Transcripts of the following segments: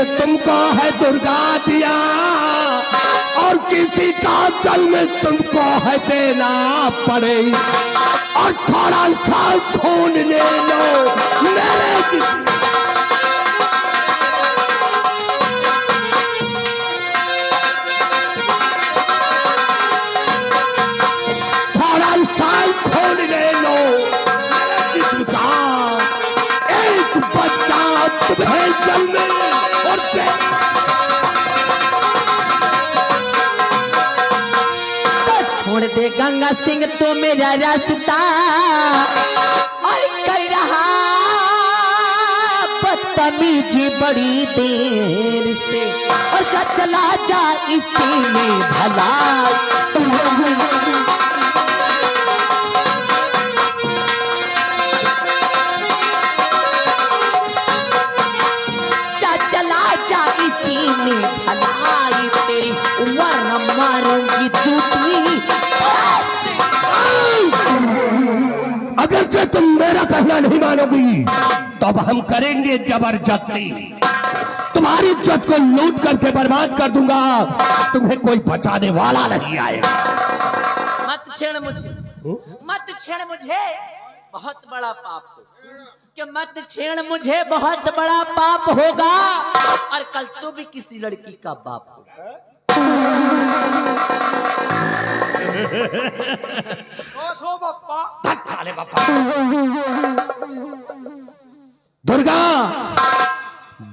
जन्म तुमको है दुर्गा दिया और किसी का जन्म तुमको है देना पड़े, और थोड़ा सा खून ले लो मेरे थोड़ा सा खून ले लो मेरे जिस्म का, एक बच्चा तुम्हें जन्मे और छोड़ दे गंगा सिंह तो मेरा रास्ता और कर रहा बदतमीजी बड़ी देर से, और जा चला जा इसी में भला। जा चला जा इसी में भलाई तेरी, वरना मारूंगी जूती। अगर से तुम मेरा कहना नहीं मानोगी तो अब हम करेंगे जबरदस्ती, तुम्हारी इज्जत को लूट करके बर्बाद कर दूंगा, तुम्हें कोई बचाने वाला नहीं आएगा। मत छेड़ मुझे, मत छेड़ मुझे, बहुत बड़ा पाप हो कि मत छेड़ मुझे, बहुत बड़ा पाप होगा, और कल तू भी किसी लड़की का बाप होगा। दुर्गा,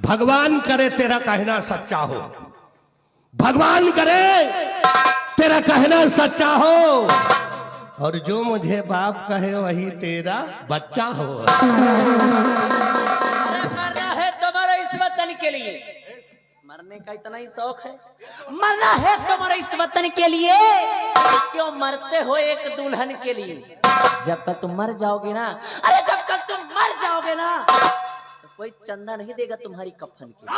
भगवान करे तेरा कहना सच्चा हो, भगवान करे तेरा कहना सच्चा हो, और जो मुझे बाप कहे वही तेरा बच्चा हो। मरना है तुम्हारा इस वतन के लिए, मरने का इतना ही शौक है, मरना है तुम्हारा इस वतन के लिए, क्यों मरते हो एक दुल्हन के लिए? जब कल तुम मर जाओगे ना, अरे जब कल तुम मर जाओगे ना, तो कोई चंदा नहीं देगा तुम्हारी कफन के लिए।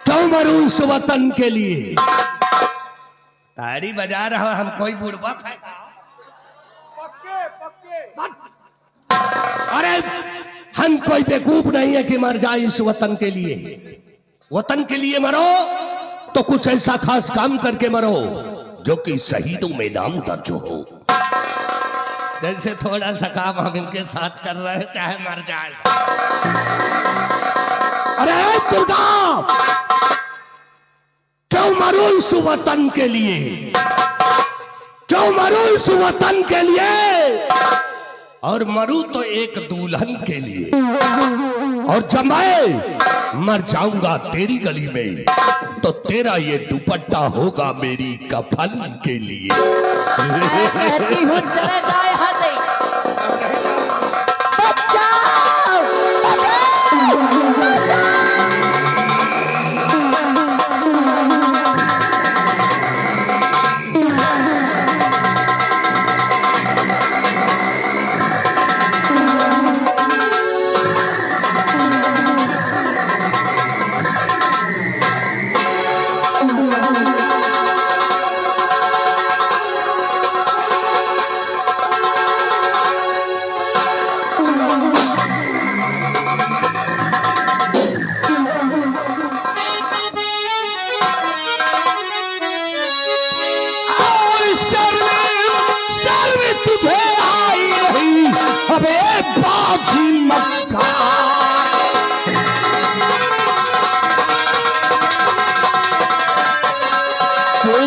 क्यों मरूं इस वतन के लिए? ताड़ी बजा रहा हम कोई बुड़बक है? अरे हम कोई बेवकूफ नहीं है कि मर जाए इस वतन के लिए। वतन के लिए मरो तो कुछ ऐसा खास काम करके मरो जो कि शहीदों में नाम दर्ज हो। जैसे थोड़ा सा काम हम इनके साथ कर रहे हैं, चाहे मर जाए। अरे दुर्गा, क्यों मरूं इस वतन के लिए? क्यों मरूं इस वतन के लिए? और मरूं तो एक दुल्हन के लिए, और जब मैं मर जाऊंगा तेरी गली में तो तेरा ये दुपट्टा होगा मेरी कफन के लिए। कहती हूँ चले जाए यहाँ से। बचाओ, बचाओ।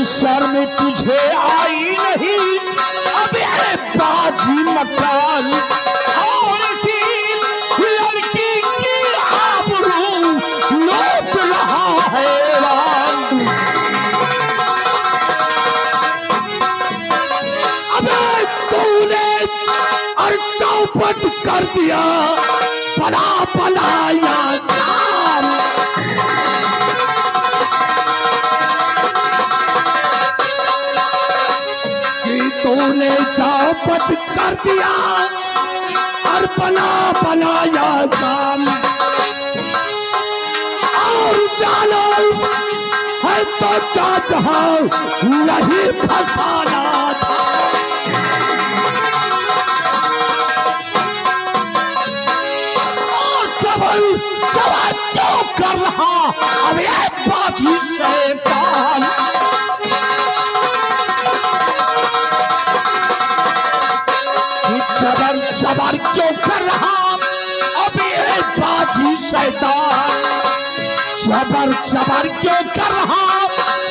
सर में तुझे आई नहीं अबे बाजी मकान, और इसी लड़की की आबरू लूट रहा है। अबे तूने और चौपट कर दिया बड़ा बनाया काम। तूने चौपट कर दिया और बनाया काम, और जानो है तो चाचा नहीं फसाना था। और सब और चबर क्यों कर रहा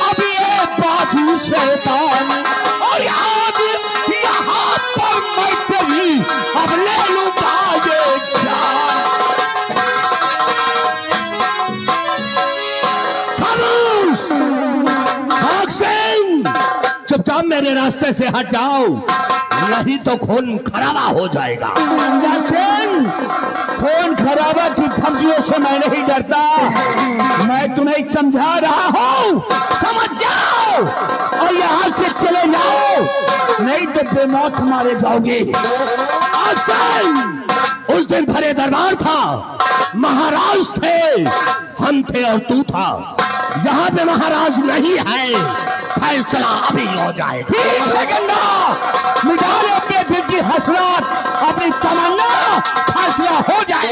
अब ये बाजू शैतान, और आज यहाँ पर मैं तेरी अब ले लूंगा ये जान। खामोश! भाग सिंह, चुपचाप मेरे रास्ते से हट जाओ, नहीं तो खून खराबा हो जाएगा। खून खराबा की धमकियों से मैं नहीं डरता, मैं तुम्हें समझा रहा हूँ, समझ जाओ और यहाँ से चले जाओ, नहीं तो बेमौत मारे जाओगे। उस दिन भरे दरबार था, महाराज थे, हम थे और तू था, यहाँ पे महाराज नहीं है, फैसला अभी हो जाए। ठीक लगेगा, मिटा ले अपने दिल की हसरत, अपनी तमन्ना, फैसला हो जाए।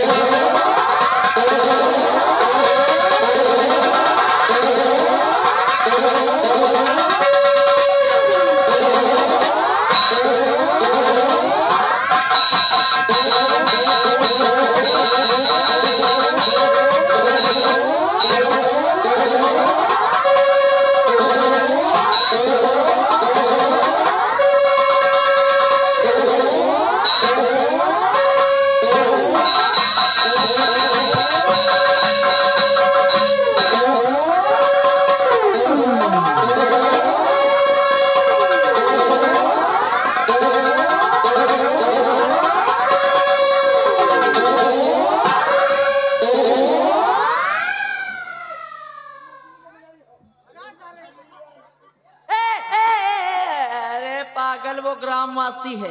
पागल, वो ग्रामवासी है,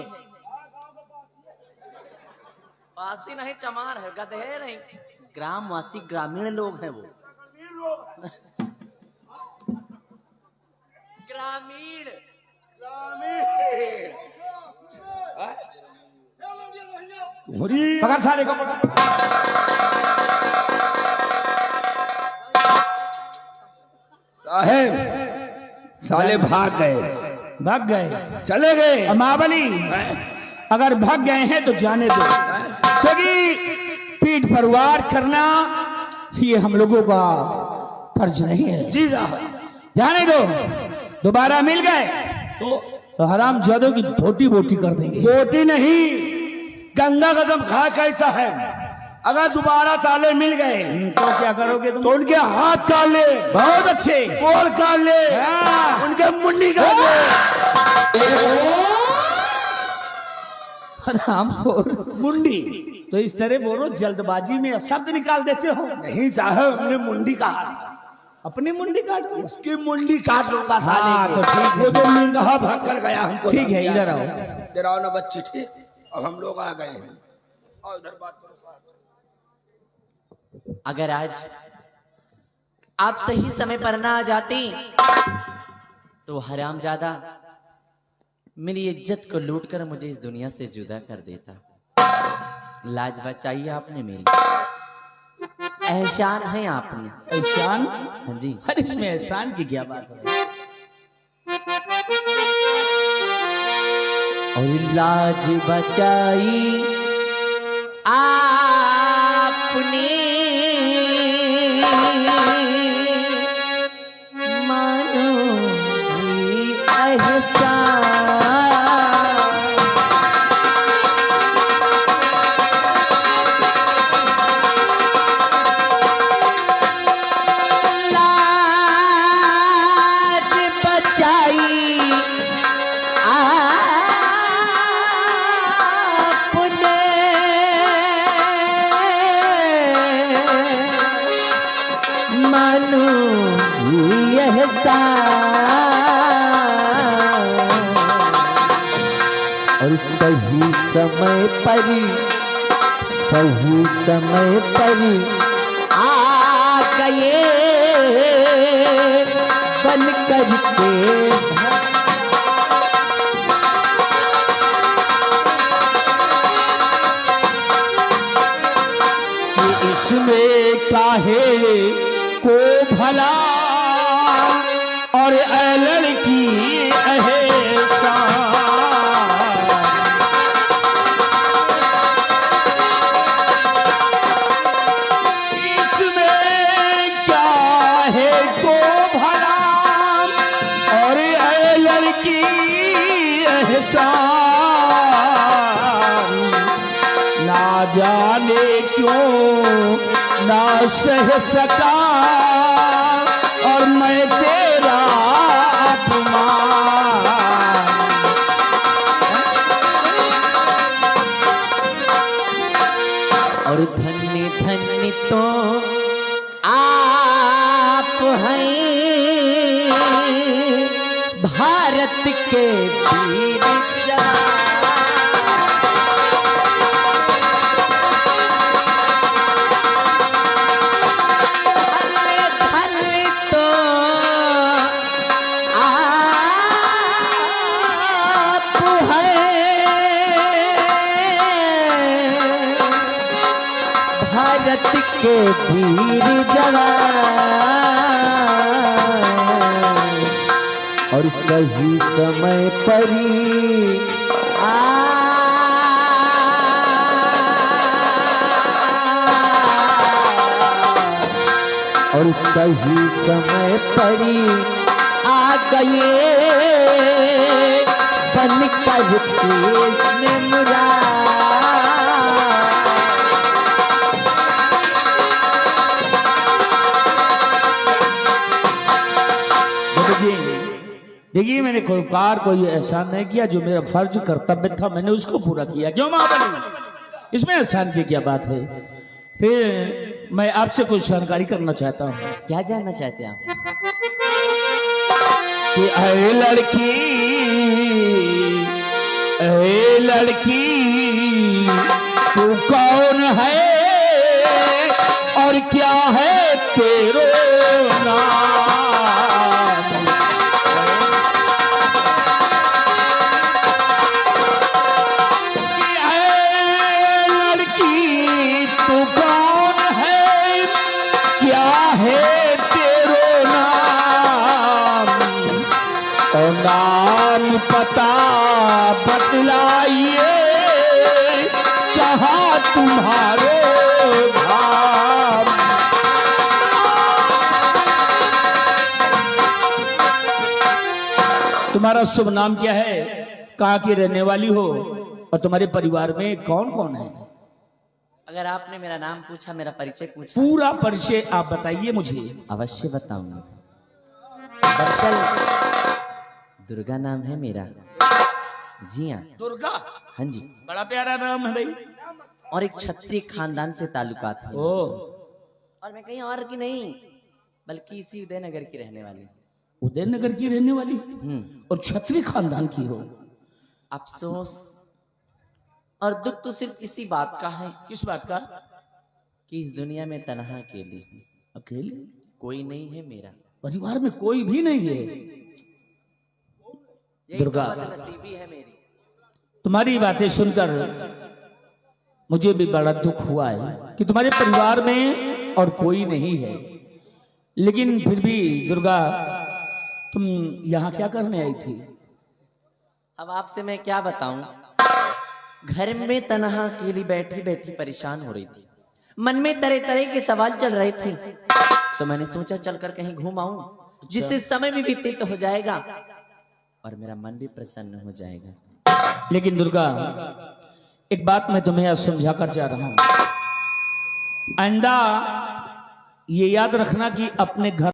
वासी नहीं चमार है, गधे नहीं, ग्रामवासी ग्रामीण लोग हैं वो। ग्रामीण पकड़ साले को, साहेब साले भाग गए, चले गए। महाबली अगर भाग गए हैं तो जाने दो, क्योंकि पीठ पर वार करना ये हम लोगों का फर्ज नहीं है। जी साहब, जाने दो, दोबारा मिल गए तो हराम जादों की बोटी बोटी कर देंगे। बोटी नहीं, गंगा कसम खा कैसा है, अगर दोबारा ताले मिल गए तो क्या करोगे तुम? तो उनके हाथ काट ले, बहुत अच्छे, गोल काट ले, उनके मुंडी काट ले। हराम खोर, मुंडी तो इस तरह बोलो, जल्दबाजी में शब्द निकाल देते हो। नहीं साहब, हमने मुंडी कहा, अपनी मुंडी काट लो। उसकी मुंडी काट लूंगा साले हाँ, की। तो ठीक है। वो जो मिर्गा भाग कर गया हमको। ठीक है, इधर आओ। इधर आओ ना बच्ची, ठीक, अब हम लोग आ गए हैं, और इधर बात करो साहब। अगर आज आप सही समय पर ना आ जाती तो हरामजादा मेरी इज्जत को लूटकर मुझे इस दुनिया से जुदा कर देता। लाज बचाई आपने मेरी, एहसान है आपने। एहसान? हाँ जी। अरे इसमें एहसान की क्या बात है? और लाज बचाई आपने, मानो ये एहसान। और सही समय पर आ गए बन करके। इसमें काहे को भला और ए लड़की एहसान। इसमें क्या जाने क्यों ना सह सका और मैं तेरा अपमान। और धन्य धन्य तो आप हैं भारत के वीर जवान। भारत के वीर जवान और सही समय पर ही और सही समय पर ही आ गए बनकर कृष्ण मुराद। देखिए मैंने कोई कार कोई एहसान नहीं किया, जो मेरा फर्ज कर्तव्य था मैंने उसको पूरा किया। क्यों महाबली, इसमें एहसान की क्या बात है। फिर मैं आपसे कुछ जानकारी करना चाहता हूँ। क्या जानना चाहते हैं आप? कि ऐ लड़की तू कौन है और क्या है तेरो नाम। नाम पता बतलाइए कहाँ तुम्हारे धाम। तुम्हारा शुभ नाम क्या है, कहाँ की रहने वाली हो और तुम्हारे परिवार में कौन कौन है? अगर आपने मेरा नाम पूछा, मेरा परिचय पूछा, पूरा परिचय आप बताइए मुझे। अवश्य बताऊंगा। दरअसल दुर्गा नाम है मेरा। जी हाँ, दुर्गा। हाँ जी, बड़ा प्यारा नाम है भाई। और एक क्षत्रिय खानदान से ताल्लुकात है। और मैं कहीं और की नहीं बल्कि इसी उदयनगर की रहने वाली। उदयनगर की रहने वाली और क्षत्रिय खानदान की हो। अफसोस और दुख तो सिर्फ इसी बात का है। किस बात का? कि इस दुनिया में तन्हा अकेली हूँ। अकेले? कोई नहीं है मेरा परिवार में, कोई भी नहीं है। दुर्गा, बदनसीबी है मेरी। तुम्हारी बातें सुनकर मुझे भी बड़ा दुख हुआ है कि तुम्हारे परिवार में और कोई नहीं है। लेकिन फिर भी दुर्गा, तुम यहाँ क्या करने आई थी? अब आपसे मैं क्या बताऊं, घर में तन्हा अकेली बैठी बैठी परेशान हो रही थी। मन में तरह तरह के सवाल चल रहे थे, तो मैंने सोचा चलकर कहीं घूम आऊं, जिससे समय भी व्यतीत हो जाएगा और मेरा मन भी प्रसन्न हो जाएगा। लेकिन दुर्गा, एक बात मैं तुम्हें आज समझा कर जा रहा हूं। आइंदा ये याद रखना कि अपने घर